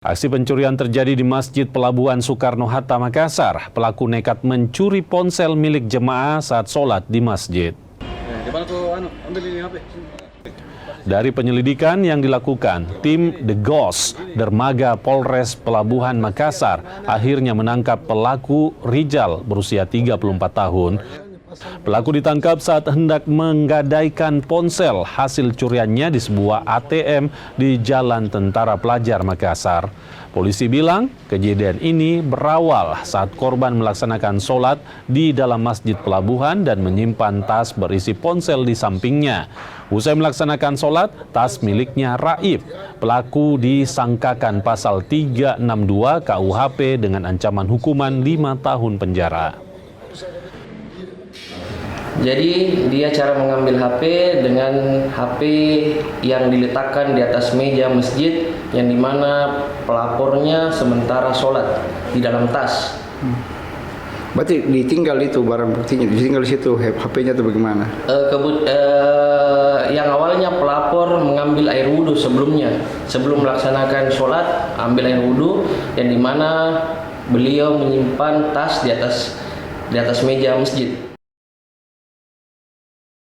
Aksi pencurian terjadi di Masjid Pelabuhan Soekarno-Hatta, Makassar. Pelaku nekat mencuri ponsel milik jemaah saat sholat di masjid. Dari penyelidikan yang dilakukan, tim The Ghost dermaga Polres Pelabuhan Makassar akhirnya menangkap pelaku Rijal berusia 34 tahun. Pelaku ditangkap saat hendak menggadaikan ponsel hasil curiannya di sebuah ATM di Jalan Tentara Pelajar Makassar. Polisi bilang kejadian ini berawal saat korban melaksanakan sholat di dalam Masjid Pelabuhan dan menyimpan tas berisi ponsel di sampingnya. Usai melaksanakan sholat, tas miliknya raib. Pelaku disangkakan pasal 362 KUHP dengan ancaman hukuman 5 tahun penjara. Jadi dia cara mengambil HP dengan HP yang diletakkan di atas meja masjid yang dimana pelapornya sementara sholat di dalam tas. Berarti ditinggal itu barang buktinya, ditinggal di situ HP-nya itu bagaimana? Yang awalnya pelapor mengambil air wudhu sebelum melaksanakan sholat, ambil air wudhu yang dimana beliau menyimpan tas di atas meja masjid.